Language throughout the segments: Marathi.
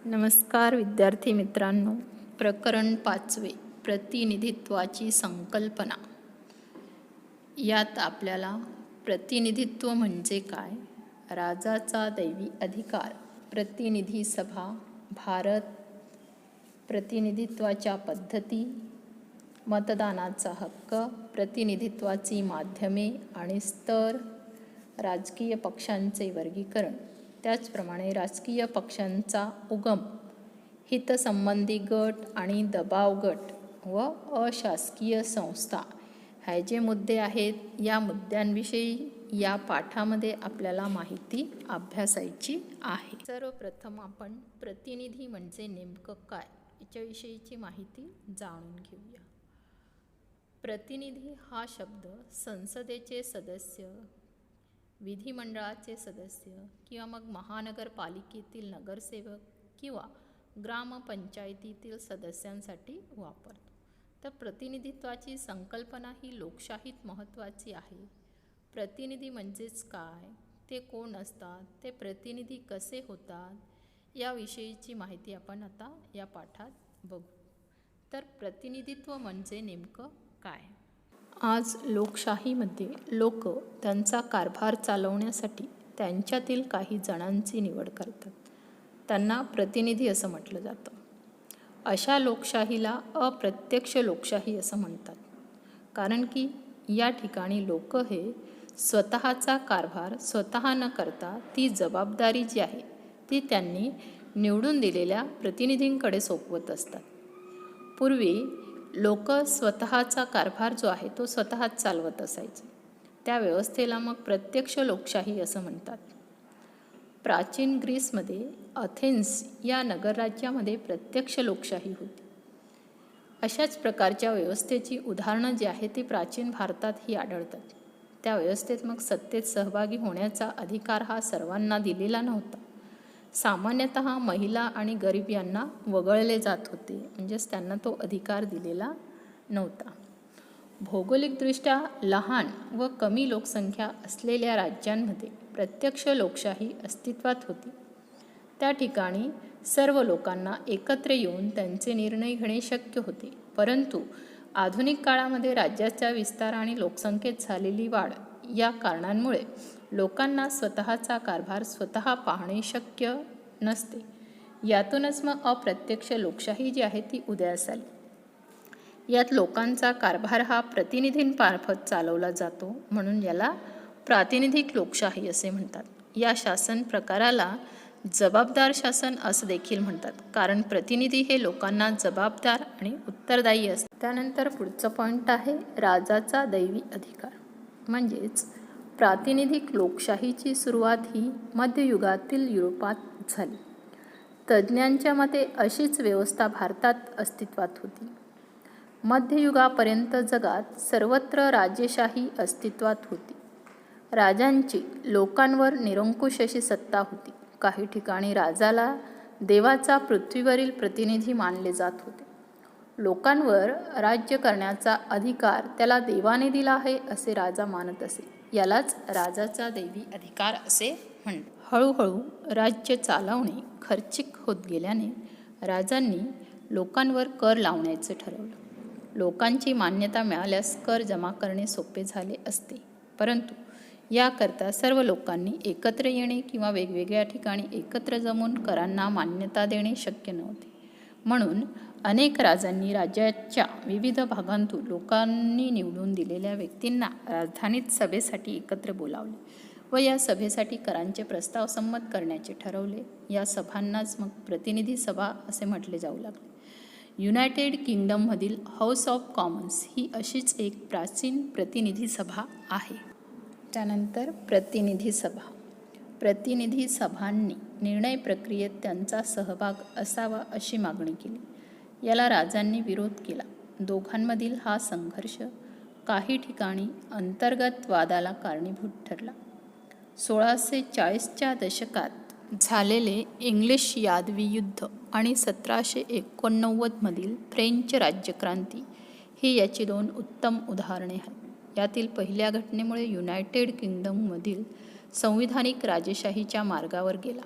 नमस्कार विद्यार्थी मित्रांनो. प्रकरण 5 प्रतिनिधित्वाची संकल्पना. यात आपल्याला प्रतिनिधित्व म्हणजे काय, राजाचा दैवी अधिकार, प्रतिनिधी सभा, भारत, प्रतिनिधित्वाच्या पद्धती, मतदानाचा हक्क, प्रतिनिधित्वाची माध्यमे आणि स्तर, राजकीय पक्षांचे वर्गीकरण, त्याचप्रमाणे राजकीय पक्षांचा उगम, हितसंबंधी गट आणि दबाव गट व अशासकीय संस्था हे जे मुद्दे आहेत, या मुद्द्यांविषयी या पाठामध्ये आपल्याला माहिती अभ्यासायची आहे. सर्वप्रथम आपण प्रतिनिधी म्हणजे नेमकं काय याच्याविषयीची माहिती जाणून घेऊया. प्रतिनिधी हा शब्द संसदेचे सदस्य, विधिमंडळाचे सदस्य किंवा मग महानगरपालिकेतील नगरसेवक किंवा ग्रामपंचायतीतील सदस्यांसाठी वापरतो. तर प्रतिनिधित्वाची संकल्पना ही लोकशाहीत महत्त्वाची आहे. प्रतिनिधी म्हणजेच काय, ते कोण असतात, ते प्रतिनिधी कसे होतात, याविषयीची माहिती आपण आता या पाठात बघू. तर प्रतिनिधित्व म्हणजे नेमकं काय. आज लोकशाहीमध्ये लोक त्यांचा कारभार चालवण्यासाठी त्यांच्यातील काही जणांची निवड करतात. त्यांना प्रतिनिधी असं म्हटलं जातं. अशा लोकशाहीला अप्रत्यक्ष लोकशाही असं म्हणतात. कारण की या ठिकाणी लोक हे स्वतःचा कारभार स्वतः न करता ती जबाबदारी जी आहे ती त्यांनी निवडून दिलेल्या प्रतिनिधींकडे सोपवत असतात. पूर्वी लोक स्वतःचा कारभार जो आहे तो स्वतःच चालवत असायचे. त्या व्यवस्थेला मग प्रत्यक्ष लोकशाही असं म्हणतात. प्राचीन ग्रीसमध्ये अथेन्स या नगरराज्यामध्ये प्रत्यक्ष लोकशाही होती. अशाच प्रकारच्या व्यवस्थेची उदाहरणं जी आहेत ती प्राचीन भारतातही आढळतात. त्या व्यवस्थेत मग सत्तेत सहभागी होण्याचा अधिकार हा सर्वांना दिलेला नव्हता. सामान्यतः महिला आणि गरीब यांना वगळले जात होते, म्हणजेच त्यांना तो अधिकार दिलेला नव्हता. भौगोलिकदृष्ट्या लहान व कमी लोकसंख्या असलेल्या राज्यांमध्ये प्रत्यक्ष लोकशाही अस्तित्वात होती. त्या ठिकाणी सर्व लोकांना एकत्र येऊन त्यांचे निर्णय घेणे शक्य होते. परंतु आधुनिक काळामध्ये राज्याचा विस्तार आणि लोकसंख्येत झालेली वाढ या कारणांमुळे लोकांना स्वतःचा कारभार स्वतः पाहणे शक्य नसते. यातूनच मग अप्रत्यक्ष लोकशाही जी आहे ती उदयास आली. यात लोकांचा कारभार हा प्रतिनिधींमार्फत चालवला जातो, म्हणून याला प्रातिनिधिक लोकशाही असे म्हणतात. या शासन प्रकाराला जबाबदार शासन असं देखील म्हणतात, कारण प्रतिनिधी हे लोकांना जबाबदार आणि उत्तरदायी असतात. त्यानंतर पुढचं पॉईंट आहे राजाचा दैवी अधिकार. म्हणजेच प्रातिनिधिक लोकशाहीची सुरुवात ही मध्ययुगातील युरोपात झाली. तज्ज्ञांच्या मते अशीच व्यवस्था भारतात अस्तित्वात होती. मध्ययुगापर्यंत जगात सर्वत्र राजेशाही अस्तित्वात होती. राजांची लोकांवर निरंकुश अशी सत्ता होती. काही ठिकाणी राजाला देवाचा पृथ्वीवरील प्रतिनिधी मानले जात होते. लोकांवर राज्य करण्याचा अधिकार त्याला देवाने दिला आहे असे राजा मानत असे. यालाच राजाचा दैवी अधिकार असे म्हणतात. हळूहळू राज्य चालवणे खर्चिक होत गेल्याने राजांनी लोकांवर कर लावण्याचे ठरवलं. लोकांची मान्यता मिळाल्यास कर जमा करणे सोपे झाले असते, परंतु याकरता सर्व लोकांनी एकत्र येणे किंवा वेगवेगळ्या ठिकाणी एकत्र जमून करांना मान्यता देणे शक्य नव्हते. म्हणून अनेक राजांनी राज्याच्या विविध भागांतून लोकांनी निवडून दिलेल्या व्यक्तींना राजधानीत सभेसाठी एकत्र बोलावले व या सभेसाठी करांचे प्रस्ताव संमत करण्याचे ठरवले. या सभांनाच मग प्रतिनिधी सभा असे म्हटले जाऊ लागले. युनायटेड किंगडममधील हाऊस ऑफ कॉमन्स ही अशीच एक प्राचीन प्रतिनिधी सभा आहे. त्यानंतर प्रतिनिधी सभा. प्रतिनिधी सभांनी निर्णय प्रक्रियेत त्यांचा सहभाग असावा अशी मागणी केली. याला राजांनी विरोध केला. दोघांमधील हा संघर्ष काही ठिकाणी अंतर्गत वादाला कारणीभूत ठरला. 1640च्या दशकात झालेले इंग्लिश यादवी युद्ध आणि 1789 मधील फ्रेंच राज्यक्रांती ही याची 2 उत्तम उदाहरणे आहेत. यातील पहिल्या घटनेमुळे युनायटेड किंगडममधील संविधानिक राजेशाहीच्या मार्गावर गेला.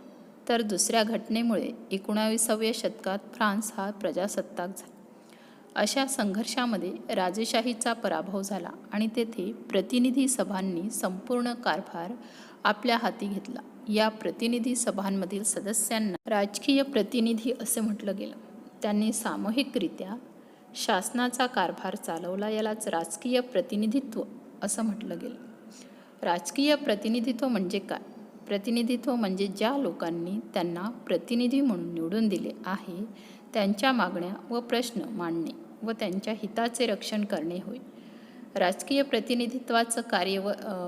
तर दुसऱ्या घटनेमुळे 19व्या शतकात फ्रान्स हा प्रजासत्ताक झाला. अशा संघर्षामध्ये राजेशाहीचा पराभव झाला आणि तेथे प्रतिनिधी सभांनी संपूर्ण कारभार आपल्या हाती घेतला. या प्रतिनिधी सभांमधील सदस्यांना राजकीय प्रतिनिधी असे म्हटलं गेलं. त्यांनी सामूहिकरित्या शासनाचा कारभार चालवला. यालाच राजकीय प्रतिनिधित्व असं म्हटलं गेलं. राजकीय प्रतिनिधित्व म्हणजे काय? प्रतिनिधित्व म्हणजे ज्या लोकांनी त्यांना प्रतिनिधी म्हणून निवडून दिले आहे त्यांच्या मागण्या व प्रश्न मांडणे व त्यांच्या हिताचे रक्षण करणे होय. राजकीय प्रतिनिधित्वाचं कार्य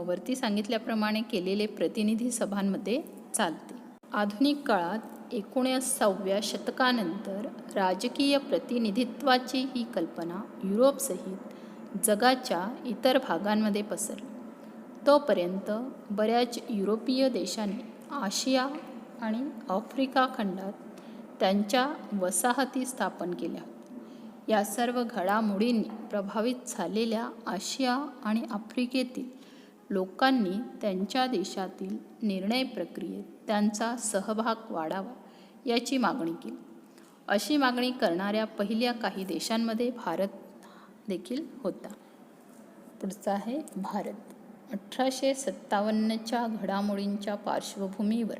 वरती सांगितल्याप्रमाणे केलेले प्रतिनिधी सभांमध्ये चालते. आधुनिक काळात 19व्या शतकानंतर राजकीय प्रतिनिधित्वाची ही कल्पना युरोपसहित जगाच्या इतर भागांमध्ये पसरली. तोपर्यंत बऱ्याच युरोपीय देशांनी आशिया आणि आफ्रिका खंडात त्यांच्या वसाहती स्थापन केल्या. या सर्व घडामोडींनी प्रभावित झालेल्या आशिया आणि आफ्रिकेतील लोकांनी त्यांच्या देशातील निर्णय प्रक्रियेत त्यांचा सहभाग वाढावा याची मागणी केली. अशी मागणी करणाऱ्या पहिल्या काही देशांमध्ये भारत देखील होता. पुढचा आहे भारत. 1857च्या घडामोडींच्या पार्श्वभूमीवर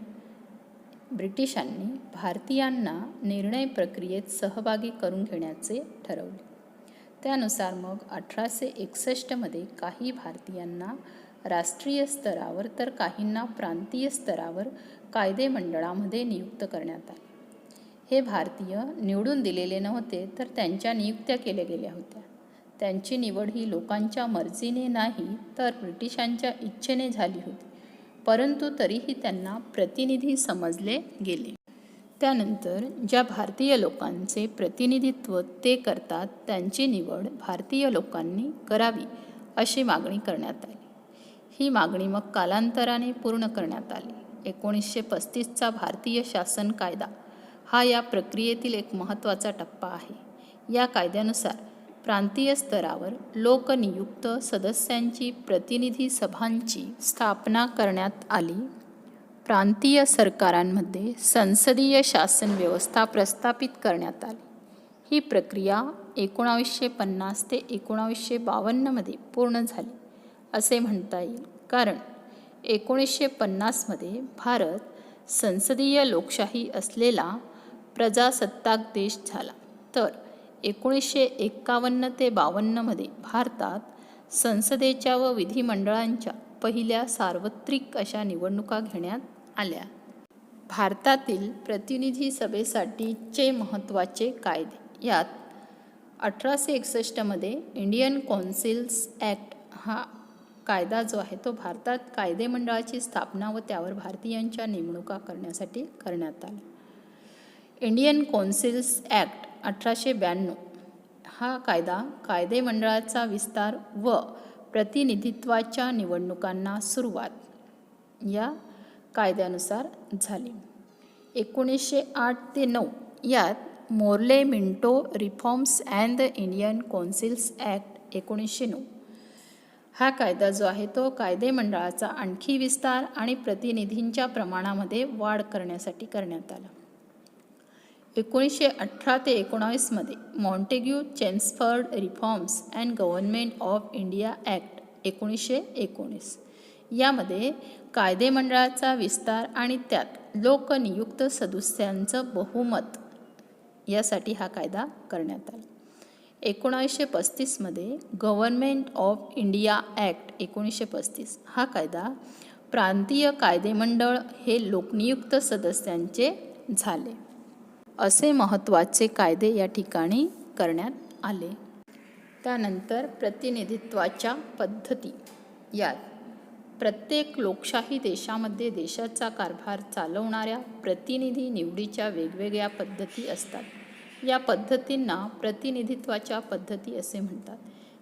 ब्रिटिशांनी भारतीयांना निर्णय प्रक्रियेत सहभागी करून घेण्याचे ठरवले. त्यानुसार मग 1861मध्ये काही भारतीयांना राष्ट्रीय स्तरावर तर काहींना प्रांतीय स्तरावर कायदेमंडळामध्ये नियुक्त करण्यात आले. हे भारतीय निवडून दिलेले नव्हते तर त्यांच्या नियुक्त्या केल्या गेल्या होत्या. त्यांची निवड ही लोकांच्या मर्जीने नाही तर ब्रिटिशांच्या इच्छेने झाली होती, परंतु तरीही त्यांना प्रतिनिधी समजले गेले. त्यानंतर ज्या भारतीय लोकांचे प्रतिनिधित्व ते करतात त्यांची निवड भारतीय लोकांनी करावी अशी मागणी करण्यात आली. ही मागणी मग कालांतराने पूर्ण करण्यात आली. 1935चा भारतीय शासन कायदा हा या प्रक्रियेतील एक महत्त्वाचा टप्पा आहे. या कायद्यानुसार प्रांतीय स्तरावर लोकनियुक्त सदस्यांची प्रतिनिधी सभांची स्थापना करण्यात आली. प्रांतीय सरकारांमध्ये संसदीय शासन व्यवस्था प्रस्थापित करण्यात आली. ही प्रक्रिया 1950 ते 1952मध्ये पूर्ण झाली असे म्हणता येईल, कारण 1950मध्ये भारत संसदीय लोकशाही असलेला प्रजासत्ताक देश झाला, तर 1951 ते 52मध्ये भारतात संसदेच्या व विधिमंडळांच्या पहिल्या सार्वत्रिक अशा निवडणुका घेण्यात आल्या. भारतातील प्रतिनिधी सभेसाठीचे महत्त्वाचे कायदे. यात 1861मध्ये इंडियन कौन्सिल्स ॲक्ट हा कायदा जो आहे तो भारतात कायदेमंडळाची स्थापना व त्यावर भारतीयांच्या नेमणुका करण्यासाठी करण्यात आला. इंडियन कौन्सिल्स ॲक्ट 1892 हा कायदा कायदेमंडळाचा विस्तार व प्रतिनिधित्वाच्या निवडणुकांना सुरुवात या कायद्यानुसार झाली. 1908 ते 9 यात Morley Minto reforms and the Indian councils act 1909 हा कायदा जो आहे तो कायदेमंडळाचा आणखी विस्तार आणि प्रतिनिधींच्या प्रमाणामध्ये वाढ करण्यासाठी करण्यात आला. 1918 ते 19मध्ये Montagu Chelmsford reforms and government of India act 1919 यामध्ये कायदेमंडळाचा विस्तार आणि त्यात लोकनियुक्त सदस्यांचं बहुमत यासाठी हा कायदा करण्यात आला. 1935मध्ये गव्हर्नमेंट ऑफ इंडिया ॲक्ट 1935 हा कायदा प्रांतीय कायदेमंडळ हे लोकनियुक्त सदस्यांचे झाले. असे महत्त्वाचे कायदे या ठिकाणी करण्यात आले. त्यानंतर प्रतिनिधित्वाच्या पद्धती. यात प्रत्येक लोकशाही देशामध्ये देशाचा कारभार चालवणाऱ्या प्रतिनिधी निवडीच्या वेगवेगळ्या पद्धती असतात. या पद्धतींना प्रतिनिधित्वाच्या पद्धती असे म्हणतात.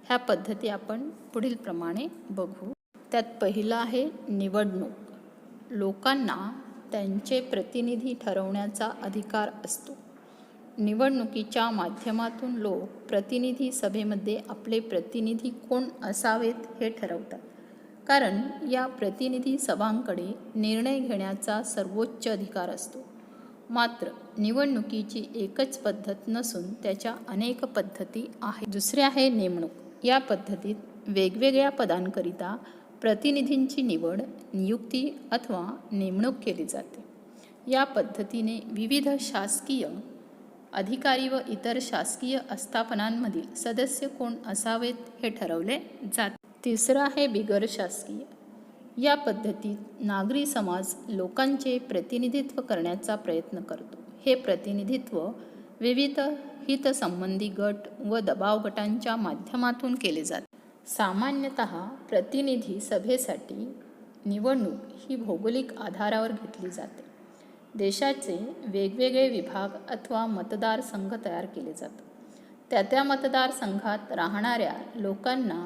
ह्या पद्धती आपण पुढील प्रमाणे बघू. त्यात पहिलं आहे निवडणूक. लोकांना त्यांचे प्रतिनिधी ठरवण्याचा अधिकार असतो. निवडणुकीच्या माध्यमातून लोक प्रतिनिधी सभेमध्ये आपले प्रतिनिधी कोण असावेत हे ठरवतात. कारण या प्रतिनिधी सभांकडे निर्णय घेण्याचा सर्वोच्च अधिकार असतो. मात्र निवडणुकीची एकच पद्धत नसून त्याच्या अनेक पद्धती आहेत. दुसरे आहे नेमणूक. या पद्धतीत वेगवेगळ्या पदांकरिता प्रतिनिधींची निवड, नियुक्ती अथवा नेमणूक केली जाते. या पद्धतीने विविध शासकीय अधिकारी व इतर शासकीय आस्थापनांमधील सदस्य कोण असावेत हे ठरवले जाते. तिसरं आहे बिगर शासकीय. या पद्धतीत नागरी समाज लोकांचे प्रतिनिधित्व करण्याचा प्रयत्न करतो. हे प्रतिनिधित्व विविध हितसंबंधी गट व दबाव गटांच्या माध्यमातून केले जाते. सामान्यतः प्रतिनिधी सभेसाठी निवडणूक ही भौगोलिक आधारावर घेतली जाते. देशाचे वेगवेगळे विभाग अथवा मतदारसंघ तयार केले जातात. त्या मतदारसंघात राहणाऱ्या लोकांना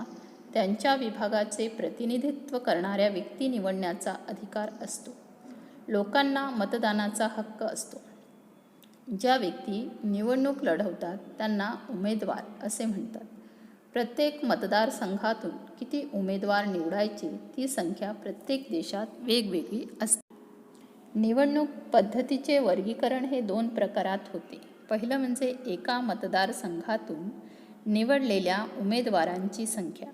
त्यांच्या विभागाचे प्रतिनिधित्व करणाऱ्या व्यक्ती निवडण्याचा अधिकार असतो. लोकांना मतदानाचा हक्क असतो. ज्या व्यक्ती निवडणूक लढवतात त्यांना उमेदवार असे म्हणतात. प्रत्येक मतदारसंघातून किती उमेदवार निवडायचे ती संख्या प्रत्येक देशात वेगवेगळी असते. निवडणूक पद्धतीचे वर्गीकरण हे 2 प्रकारात होते. पहिलं म्हणजे एका मतदारसंघातून निवडलेल्या उमेदवारांची संख्या.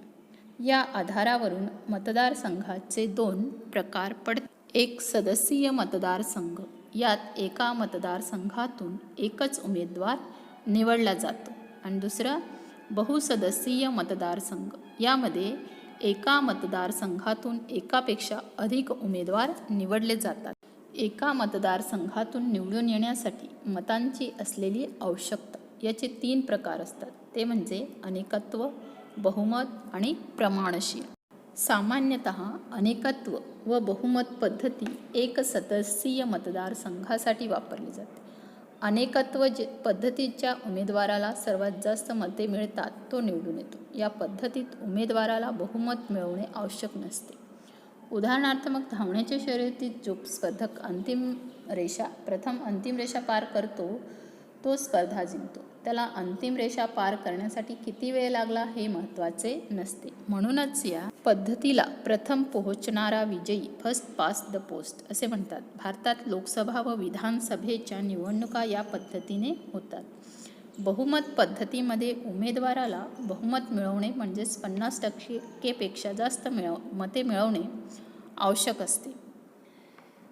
या आधारावरून मतदारसंघाचे 2 प्रकार पडतात. एक सदस्यीय मतदारसंघ. यात एका मतदारसंघातून एकच उमेदवार निवडला जातो. आणि दुसरं बहुसदस्यीय मतदारसंघ. यामध्ये एका मतदारसंघातून एकापेक्षा अधिक उमेदवार निवडले जातात. एका मतदारसंघातून निवडून येण्यासाठी मतांची असलेली आवश्यकता. याचे 3 प्रकार असतात. ते म्हणजे अनेकत्व, बहुमत आणि प्रमाणशील. सामान्यतः अनेकत्व व बहुमत पद्धती एक सदस्यीय मतदारसंघासाठी वापरली जाते. अनेकत्व पद्धतीच्या उमेदवाराला सर्वात जास्त मते मिळतात तो निवडून येतो. या पद्धतीत उमेदवाराला बहुमत मिळवणे आवश्यक नसते. उदाहरणार्थ मग धावण्याच्या शर्यतीत जो स्पर्धक प्रथम अंतिम रेषा पार करतो तो स्पर्धा जिंकतो. त्याला अंतिम रेषा पार करण्यासाठी किती वेळ लागला हे महत्त्वाचे नसते. म्हणूनच या पद्धतीला प्रथम पोहोचणारा विजयी, फर्स्ट पास द पोस्ट असे म्हणतात. भारतात लोकसभा व विधानसभेच्या निवडणुका या पद्धतीने होतात. बहुमत पद्धतीमध्ये उमेदवाराला बहुमत मिळवणे म्हणजेच 50% जास्त मते मिळवणे आवश्यक असते.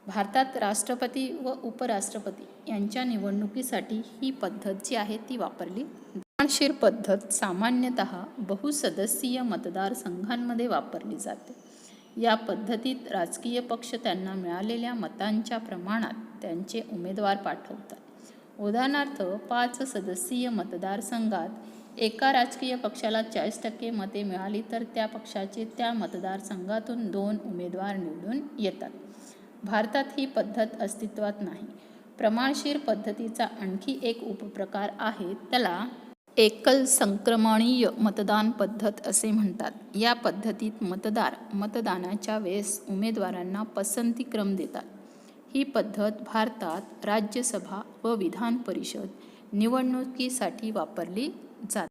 भारतात राष्ट्रपती व उपराष्ट्रपती यांच्या निवडणुकीसाठी ही पद्धत जी आहे ती वापरली. प्रमाणशीर पद्धत सामान्यतः बहुसदस्यीय मतदारसंघांमध्ये वापरली जाते. या पद्धतीत राजकीय पक्ष त्यांना मिळालेल्या मतांच्या प्रमाणात त्यांचे उमेदवार पाठवतात. उदाहरणार्थ 5 सदस्यीय मतदारसंघात एका राजकीय पक्षाला 40% मते मिळाली तर त्या पक्षाचे त्या मतदारसंघातून 2 उमेदवार निवडून येतात. भारतात ही पद्धत अस्तित्वात नाही. प्रमाणशीर पद्धतीचा आणखी एक उपप्रकार आहे, त्याला एकल संक्रमणीय मतदान पद्धत असे म्हणतात. या पद्धतीत मतदार मतदानाच्या वेळेस उमेदवारांना पसंतीक्रम देतात. ही पद्धत भारतात राज्यसभा व विधान परिषद निवडणुकीसाठी वापरली जाते.